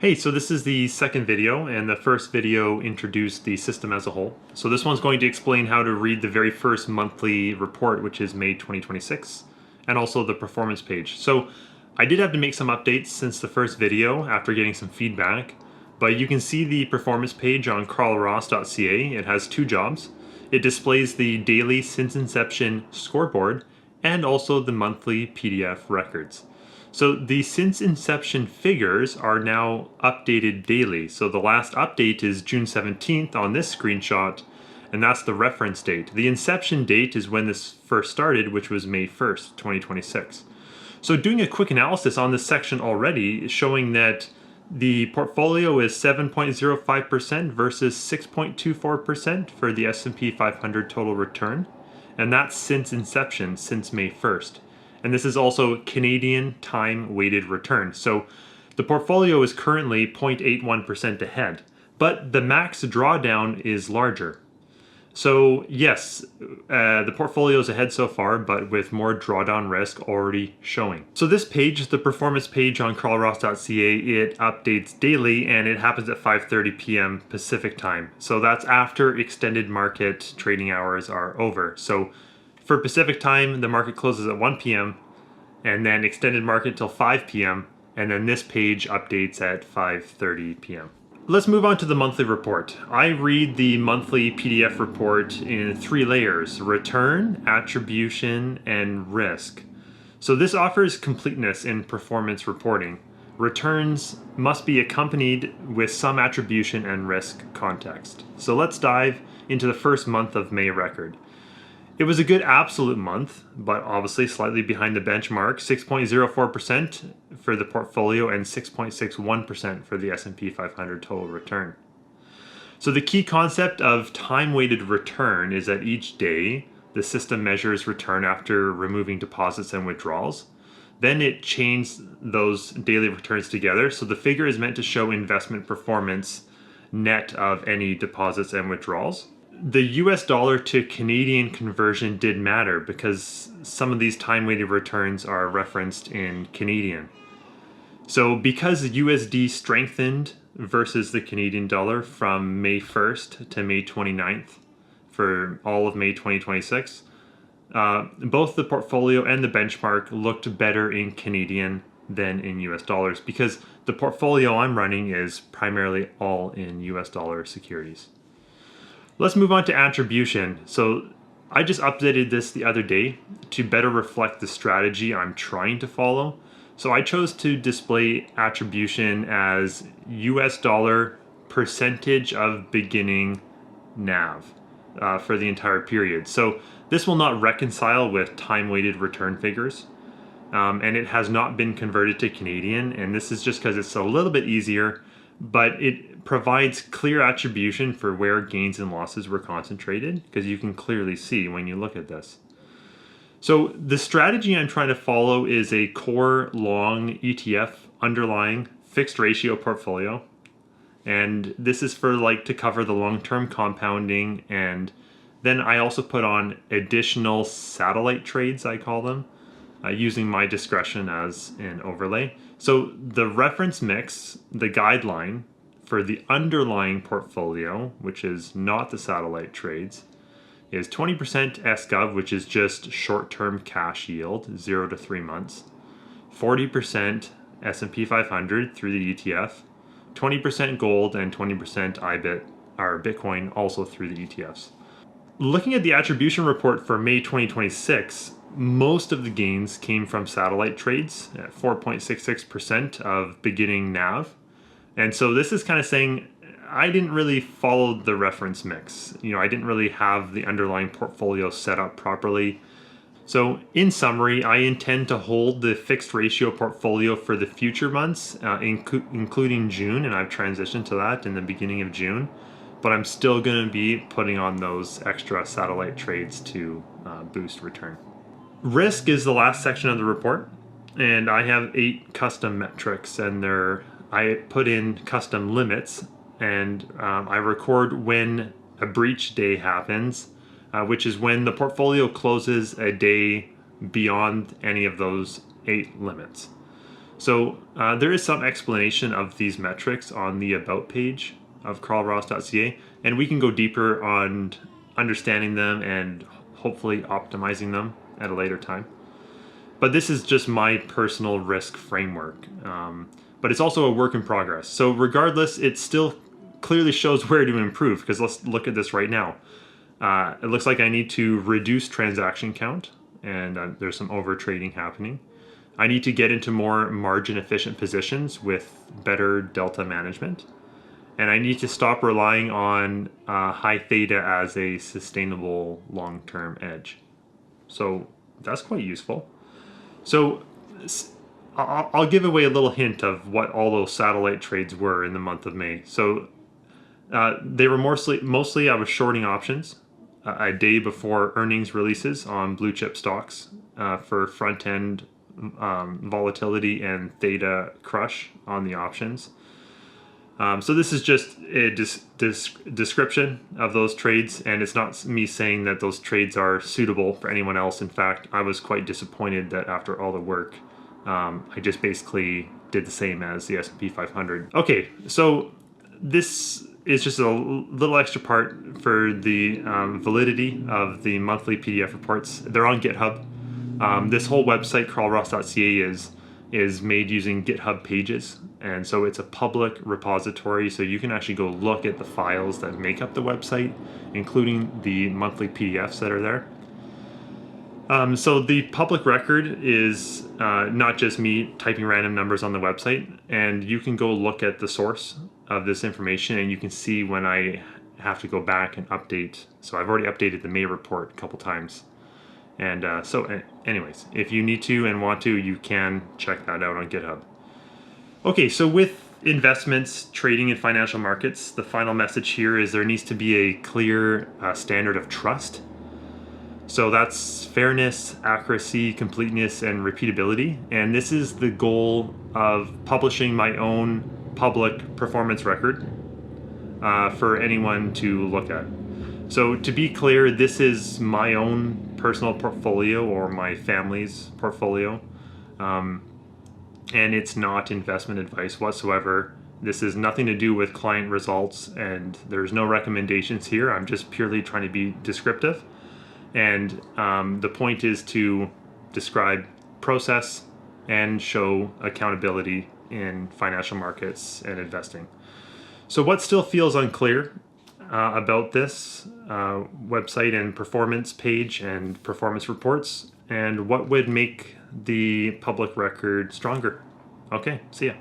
Hey, so this is the second video, and the first video introduced the system as a whole. So this one's going to explain how to read the very first monthly report, which is May 2026, and also the performance page. So I did have to make some updates since the first video after getting some feedback, but you can see the performance page on carlross.ca. It has two jobs. It displays the daily since inception scoreboard and also the monthly PDF records. So the since inception figures are now updated daily. So the last update is June 17th on this screenshot, and that's the reference date. The inception date is when this first started, which was May 1st, 2026. So doing a quick analysis on this section already is showing that the portfolio is 7.05% versus 6.24% for the S&P 500 total return, and that's since inception, since May 1st. And this is also Canadian time-weighted return. So the portfolio is currently 0.81% ahead, but the max drawdown is larger. So yes, the portfolio is ahead so far, but with more drawdown risk already showing. So this page, the performance page on carlross.ca, it updates daily and it happens at 5:30 p.m. Pacific time. So that's after extended market trading hours are over. So for Pacific time, the market closes at 1 p.m. and then extended market till 5 p.m. and then this page updates at 5:30 p.m. Let's move on to the monthly report. I read the monthly PDF report in three layers: return, attribution, and risk. So this offers completeness in performance reporting. Returns must be accompanied with some attribution and risk context. So let's dive into the first month of May record. It was a good absolute month, but obviously slightly behind the benchmark, 6.04% for the portfolio and 6.61% for the S&P 500 total return. So the key concept of time-weighted return is that each day the system measures return after removing deposits and withdrawals. Then it chains those daily returns together, so the figure is meant to show investment performance net of any deposits and withdrawals. The US dollar to Canadian conversion did matter because some of these time-weighted returns are referenced in Canadian. So because the USD strengthened versus the Canadian dollar from May 1st to May 29th for all of May 2026, both the portfolio and the benchmark looked better in Canadian than in US dollars because the portfolio I'm running is primarily all in US dollar securities. Let's move on to attribution. So I just updated this the other day to better reflect the strategy I'm trying to follow. So I chose to display attribution as US dollar percentage of beginning NAV for the entire period. So this will not reconcile with time-weighted return figures. And it has not been converted to Canadian, and this is just because it's a little bit easier, but it provides clear attribution for where gains and losses were concentrated, because you can clearly see when you look at this. So the strategy I'm trying to follow is a core long ETF underlying fixed ratio portfolio, and this is for to cover the long-term compounding, and then I also put on additional satellite trades, I call them, using my discretion as an overlay. So the reference mix, the guideline for the underlying portfolio, which is not the satellite trades, is 20% SGov, which is just short-term cash yield, 0 to 3 months, 40% S&P 500 through the ETF, 20% gold, and 20% IBIT, or Bitcoin, also through the ETFs. Looking at the attribution report for May 2026, most of the gains came from satellite trades at 4.66% of beginning NAV. And so this is kind of saying I didn't really follow the reference mix. I didn't really have the underlying portfolio set up properly. So in summary, I intend to hold the fixed ratio portfolio for the future months, including June, and I've transitioned to that in the beginning of June. But I'm still going to be putting on those extra satellite trades to boost return. Risk is the last section of the report, and I have 8 custom metrics, and I put in custom limits, and I record when a breach day happens, which is when the portfolio closes a day beyond any of those 8 limits. So there is some explanation of these metrics on the About page of carlross.ca, and we can go deeper on understanding them and hopefully optimizing them at a later time. But this is just my personal risk framework. But it's also a work in progress. So regardless, it still clearly shows where to improve, because let's look at this right now. It looks like I need to reduce transaction count, and there's some over trading happening. I need to get into more margin efficient positions with better delta management. And I need to stop relying on high theta as a sustainable long-term edge. So that's quite useful. So I'll give away a little hint of what all those satellite trades were in the month of May. So they were mostly I was shorting options a day before earnings releases on blue chip stocks for front end volatility and theta crush on the options. So this is just a description of those trades, and it's not me saying that those trades are suitable for anyone else. In fact, I was quite disappointed that after all the work, I just basically did the same as the S&P 500. Okay, so this is just a little extra part for the validity of the monthly PDF reports. They're on GitHub. This whole website, carlross.ca, is made using GitHub pages, and so it's a public repository, so you can actually go look at the files that make up the website, including the monthly PDFs that are there. So the public record is not just me typing random numbers on the website, and you can go look at the source of this information, and you can see when I have to go back and update. So I've already updated the May report a couple times. And anyways, if you need to and want to, you can check that out on GitHub. Okay, so with investments, trading, and financial markets, the final message here is there needs to be a clear standard of trust. So that's fairness, accuracy, completeness, and repeatability. And this is the goal of publishing my own public performance record for anyone to look at. So to be clear, this is my own personal portfolio or my family's portfolio. And it's not investment advice whatsoever. This is nothing to do with client results, and there's no recommendations here. I'm just purely trying to be descriptive. And the point is to describe process and show accountability in financial markets and investing. So what still feels unclear about this website and performance page and performance reports, and what would make the public record stronger? Okay, see ya.